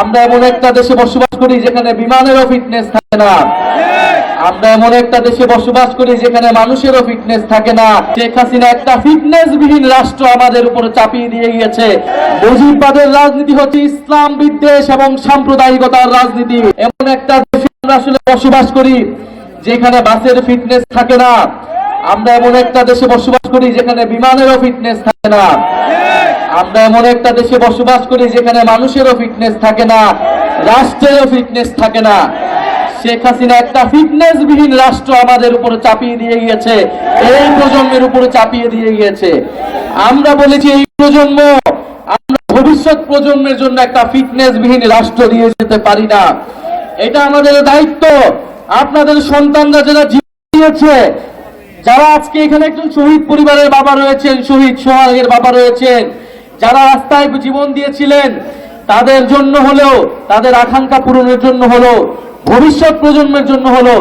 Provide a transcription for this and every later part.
আমরা এমন একটা দেশে বসবাস করি যেখানে বিমানেরও ফিটনেস থাকে না। আমরা এমন একটা দেশে বসবাস করি যেখানে মানুষেরও ফিটনেস থাকে না। শেখ হাসিনা একটা ফিটনেসবিহীন রাষ্ট্র আমাদের উপরে চাপিয়ে দিয়ে গিয়েছে। মুজিববাদের রাজনীতি হচ্ছে ইসলাম বিদ্বেষ এবং সাম্প্রদায়িকতার রাজনীতি। এমন একটা দেশে আমরা আসলে বসবাস করি যেখানে বাসের ফিটনেস থাকে না। আমরা এমন একটা দেশে বসবাস করি যেখানে বিমানেরও ফিটনেস থাকে না। আমরা এমন একটা দেশে বসবাস করি যেখানে মানুষেরও ফিটনেস থাকে না, রাষ্ট্রেরও ফিটনেস থাকে না। শেখ হাসিনা একটা ফিটনেসবিহীন রাষ্ট্র আমাদের উপরে চাপিয়ে দিয়ে গিয়েছে, এই প্রজন্মের উপরে চাপিয়ে দিয়ে গিয়েছে। আমরা বলেছি এই প্রজন্ম, আমরা ভবিষ্যৎ প্রজন্মের জন্য একটা ফিটনেসবিহীন রাষ্ট্র দিয়ে যেতে পারি না। এটা আমাদের দায়িত্ব। আপনাদের সন্তানরা যারা জীবন দিয়েছে, যারা আজকে এখানে একজন শহীদ পরিবারের বাবা রয়েছেন, শহীদ সোহাগের বাবা রয়েছেন, যারা রাস্তায় জীবন দিয়েছিলেন, তাদের জন্য হলেও, তাদের আকাঙ্ক্ষা পূরণের জন্য হলো, ভবিষ্যৎ প্রজন্মের জন্য হলো,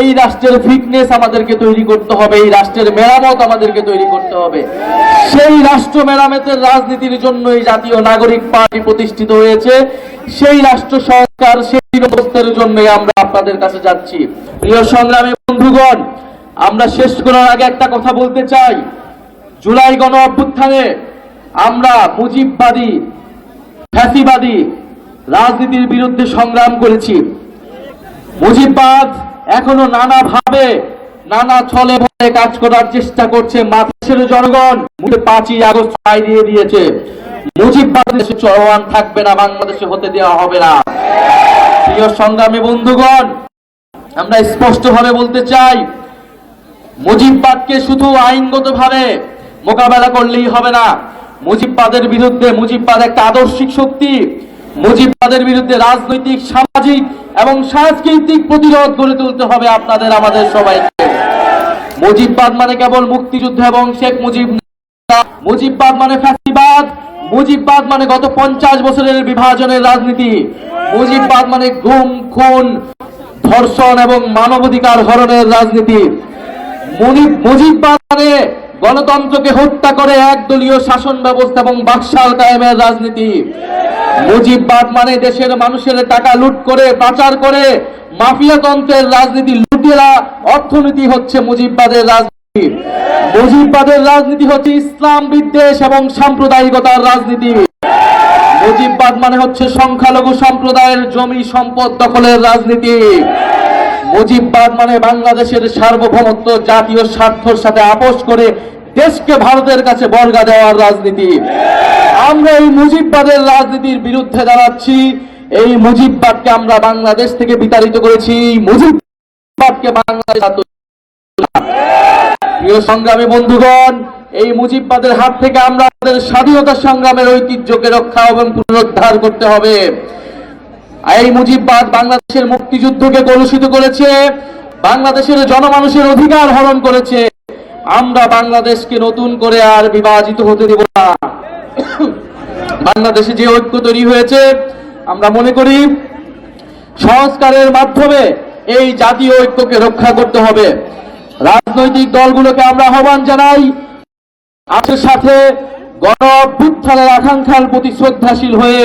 এই রাষ্ট্রের ফিটনেস আমাদেরকে তৈরি করতে হবে, এই রাষ্ট্রের মেরামত আমাদেরকে তৈরি করতে হবে। সেই রাষ্ট্র মেরামতের রাজনীতির জন্য এই জাতীয় নাগরিক পার্টি প্রতিষ্ঠিত হয়েছে। সেই রাষ্ট্র সংস্কার, সেই ব্যবস্থার জন্যই আমরা আপনাদের কাছে যাচ্ছি। প্রিয় সংগ্রামী বন্ধুগণ, আমরা শেষ করার আগে একটা কথা বলতে চাই। জুলাই গণ অভ্যুত্থানে আমরা মুজিববাদী, ফ্যাসিবাদী রাজনীতির বিরুদ্ধে সংগ্রাম করেছি। মুজিববাদ এখনো নানাভাবে, নানা ছলে বলে কাজ করার চেষ্টা করছে। দেশের জনগণ 5ই আগস্ট রায় দিয়ে দিয়েছে, মুজিববাদ দেশে চলমান থাকবে না, বাংলাদেশে হতে দেওয়া হবে না। প্রিয় সংগ্রামী বন্ধুগণ, আমরা স্পষ্টভাবে বলতে চাই, মুজিববাদকে শুধু আইনগতভাবে মোকাবেলা করলেই হবে না। মুজিববাদের বিরুদ্ধে, মুজিববাদ একটা আদর্শিক শক্তি, মুজিববাদের বিরুদ্ধে রাজনৈতিক, সামাজিক এবং সাংস্কৃতিক প্রতিরোধ গড়ে তুলতে হবে আপনাদের, আমাদের সবাইকে। মুজিববাদ মানে কেবল মুক্তিযুদ্ধ এবং শেখ মুজিব না। মুজিববাদ মানে ফ্যাসিবাদ। মুজিববাদ মানে গত 50 বছরের বিভাজনের রাজনীতি। মুজিববাদ মানে গুম, খুন, ধর্ষণ এবং মানবাধিকার হরণের রাজনীতি। মুজিববাদ মানে গণতন্ত্রকে হত্যা করে একদলীয় শাসন ব্যবস্থা এবং বাকশাল কায়েমের রাজনীতি। মুজিববাদ মানে দেশের মানুষের টাকা লুট করে, পাচার করে মাফিয়াতন্ত্রের রাজনীতি, লুটেরা অর্থনীতি হচ্ছে মুজিববাদের রাজনীতি। মুজিববাদের রাজনীতি হচ্ছে ইসলাম বিদ্বেষ এবং সাম্প্রদায়িকতার রাজনীতি। মুজিববাদ মানে হচ্ছে সংখ্যালঘু সম্প্রদায়ের জমি সম্পদ দখলের রাজনীতি। মুজিববাদ মানে বাংলাদেশের সার্বভৌমত্ব, জাতীয় স্বার্থের সাথে আপোষ করে দেশকে ভারতের কাছে বর্গা দেওয়ার রাজনীতি। আমরা এই মুজিববাদের রাজনীতির বিরুদ্ধে দাঁড়াচ্ছি। এই মুজিববাদকে আমরা বাংলাদেশ থেকে বিতাড়িত করেছি। মুজিববাদকে বাংলাদেশ, প্রিয় সংগ্রামী বন্ধুগণ, এই মুজিববাদের হাত থেকে আমরা আমাদের স্বাধীনতা সংগ্রামের ঐতিহ্যকে রক্ষা এবং পুনরুদ্ধার করতে হবে। এই মুজিববাদ বাংলাদেশের মুক্তিযুদ্ধকে কলুষিত করেছে, বাংলাদেশের জনমানুষের অধিকার হরণ করেছে। আমরা বাংলাদেশকে নতুন করে আর বিভাজিত হতে দেব না। বাংলাদেশে যে ঐক্য তৈরি হয়েছে, আমরা মনে করি সংস্কারের মাধ্যমে এই জাতীয় ঐক্যকে রক্ষা করতে হবে। রাজনৈতিক দলগুলোকে আমরা আহ্বান জানাই, আপনার সাথে গণ অভ্যুত্থানের আকাঙ্ক্ষার প্রতি শ্রদ্ধাশীল হয়ে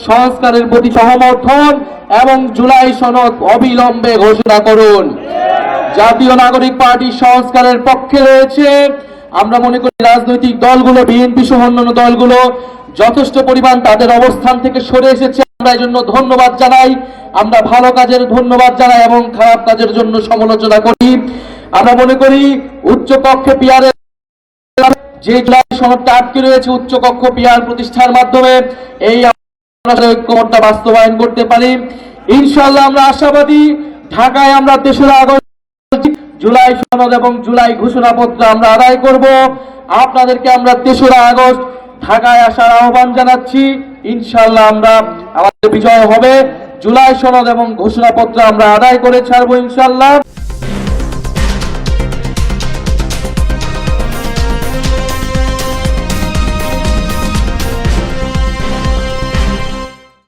সংস্কারের প্রতি সহমর্থন এবং জুলাই সনদ অবিলম্বে ঘোষণা করুন। জাতীয় নাগরিক পার্টি সংস্কারের পক্ষে রয়েছে। আমরা মনে করি রাজনৈতিক দলগুলো, বিএনপি সহ অন্যান্য দলগুলো যথেষ্ট পরিমাণ তাদের অবস্থান থেকে সরে এসেছে। আমরা এই জন্য ধন্যবাদ জানাই। আমরা ভালো কাজের ধন্যবাদ জানাই এবং খারাপ কাজের জন্য সমালোচনা করি। আমরা মনে করি উচ্চকক্ষে পিয়ারের যে জুলাই সনদটা আটকে রয়েছে, উচ্চকক্ষ পিয়ার প্রতিষ্ঠার মাধ্যমে এই ঐক্যমত্যটা বাস্তবায়ন করতে পারি। ইনশাআল্লাহ আমরা আশাবাদী, ঢাকায় আমরা 3রা আগস্ট জুলাই সনদ এবং জুলাই ঘোষণাপত্র আমরা আদায় করব। আপনাদেরকে আমরা 3রা আগস্ট ঢাকায় আসার আহ্বান জানাচ্ছি। ইনশাআল্লাহ আমরা, আমাদের বিজয় হবে। জুলাই সনদ এবং ঘোষণাপত্র আমরা আদায় করে ছাড়বো ইনশাআল্লাহ।